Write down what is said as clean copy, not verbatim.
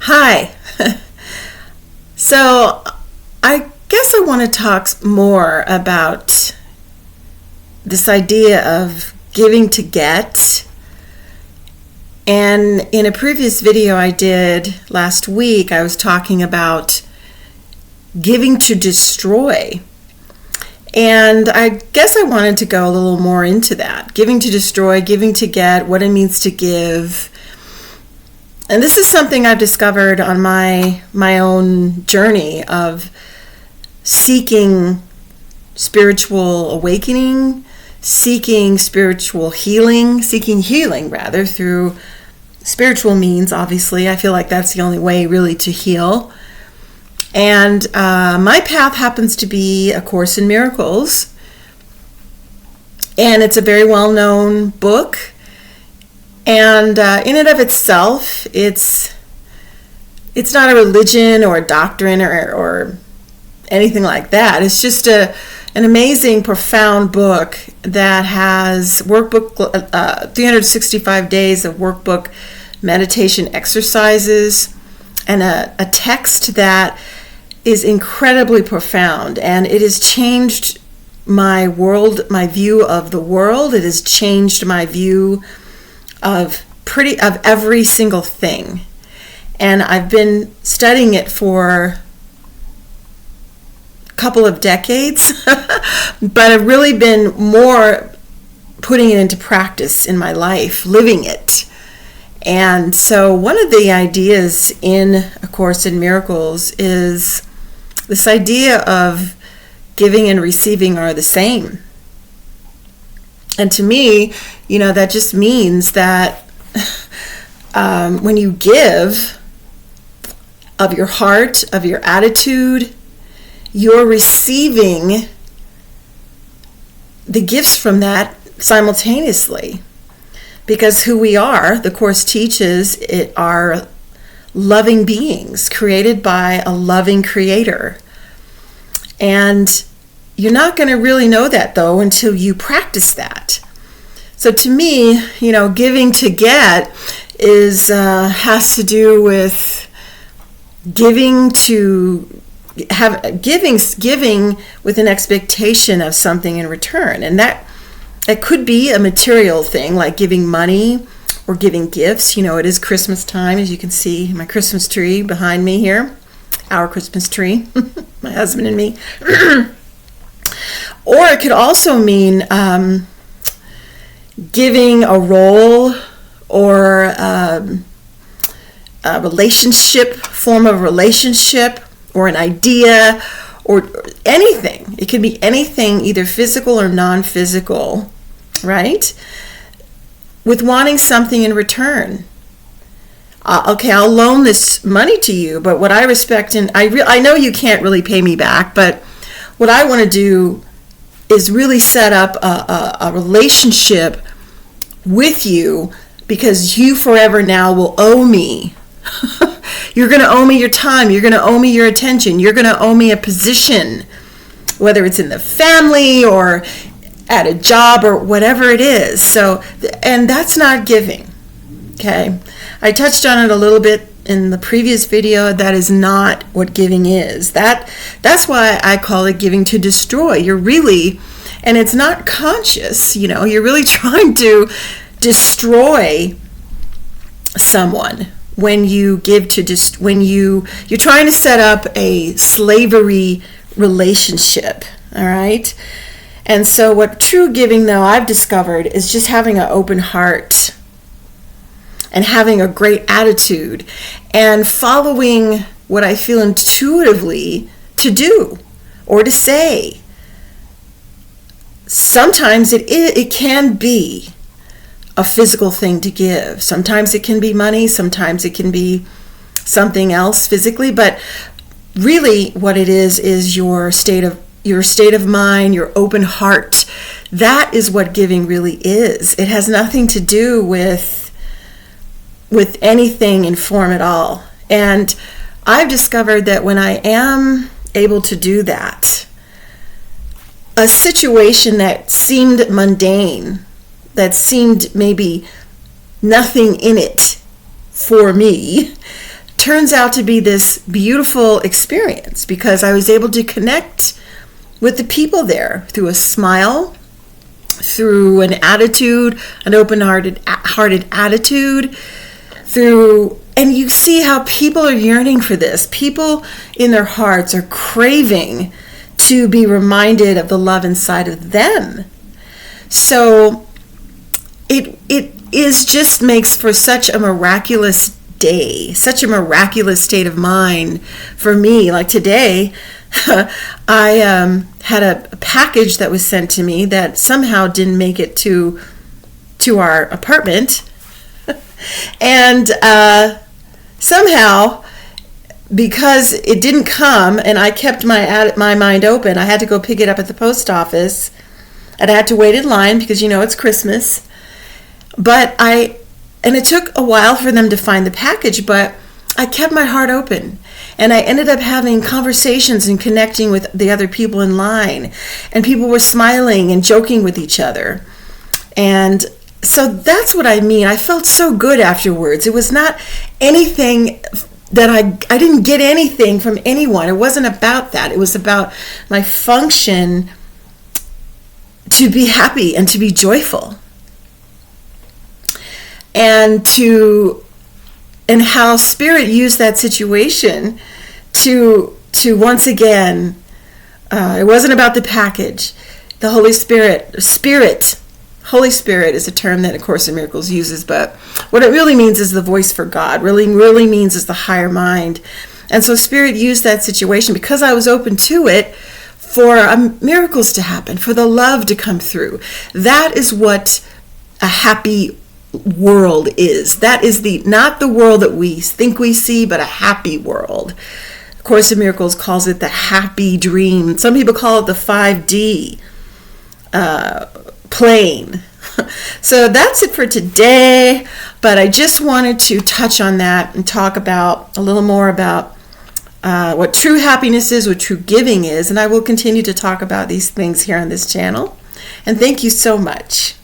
Hi. So, I guess I want to talk more about this idea of giving to get. And in a previous video I did last week, I was talking about giving to destroy. And I guess I wanted to go a little more into that. Giving to destroy, giving to get, what it means to give. And this is something I've discovered on my own journey of seeking spiritual awakening, seeking spiritual healing, through spiritual means, obviously. I feel like that's the only way really to heal. And my path happens to be A Course in Miracles. And it's a very well-known book. And in and of itself, it's not a religion or a doctrine or anything like that. It's just an amazing, profound book that has 365 days of workbook meditation exercises and a text that is incredibly profound. And it has changed my view of the world. It has changed my view of every single thing. And I've been studying it for a couple of decades, but I've really been more putting it into practice in my life, living it. And so one of the ideas in A Course in Miracles is this idea of giving and receiving are the same. And to me, that just means that when you give of your heart, of your attitude, you're receiving the gifts from that simultaneously. Because who we are, the Course teaches, are loving beings created by a loving creator. And you're not going to really know that, though, until you practice that. So to me, giving to get has to do with giving with an expectation of something in return. And that could be a material thing, like giving money or giving gifts. It is Christmas time, as you can see my Christmas tree behind me here. Our Christmas tree, my husband and me. Or it could also mean giving a role or a form of relationship, or an idea, or anything. It could be anything, either physical or non-physical, right? With wanting something in return. Okay, I'll loan this money to you, but what I respect, and I know you can't really pay me back, but what I want to do is really set up a relationship with you, because you forever now will owe me. You're going to owe me your time. You're going to owe me your attention. You're going to owe me a position, whether it's in the family or at a job or whatever it is. So, and that's not giving. Okay. I touched on it a little bit in the previous video. That is not what giving is. That's why I call it giving to destroy. And it's not conscious, you're really trying to destroy someone when you give to you're trying to set up a slavery relationship, all right? And so what true giving, though, I've discovered, is just having an open heart and having a great attitude and following what I feel intuitively to do or to say. Sometimes it can be a physical thing to give. Sometimes it can be money. Sometimes it can be something else physically. But really what it is your state of mind, your open heart. That is what giving really is. It has nothing to do with anything in form at all. And I've discovered that when I am able to do that, a situation that seemed mundane, that seemed maybe nothing in it for me, turns out to be this beautiful experience because I was able to connect with the people there through a smile, through an attitude, an open-hearted attitude, and you see how people are yearning for this. People in their hearts are craving to be reminded of the love inside of them. So it is just makes for such a miraculous day, such a miraculous state of mind for me. Like today, I had a package that was sent to me that somehow didn't make it to our apartment. And somehow, because it didn't come and I kept my mind open, I had to go pick it up at the post office. And I had to wait in line because, it's Christmas. And it took a while for them to find the package, but I kept my heart open. And I ended up having conversations and connecting with the other people in line. And people were smiling and joking with each other. And so that's what I mean. I felt so good afterwards. It was not anything that I didn't get anything from anyone. It wasn't about that. It was about my function to be happy and to be joyful. And how Spirit used that situation to once again, it wasn't about the package. The Holy Spirit is a term that A Course in Miracles uses, but what it really means is the voice for God, really means is the higher mind. And so Spirit used that situation because I was open to it for miracles to happen, for the love to come through. That is what a happy world is. That is not the world that we think we see, but a happy world. A Course in Miracles calls it the happy dream. Some people call it the 5D plane. So that's it for today, but I just wanted to touch on that and talk about a little more about what true happiness is, what true giving is, and I will continue to talk about these things here on this channel. And thank you so much.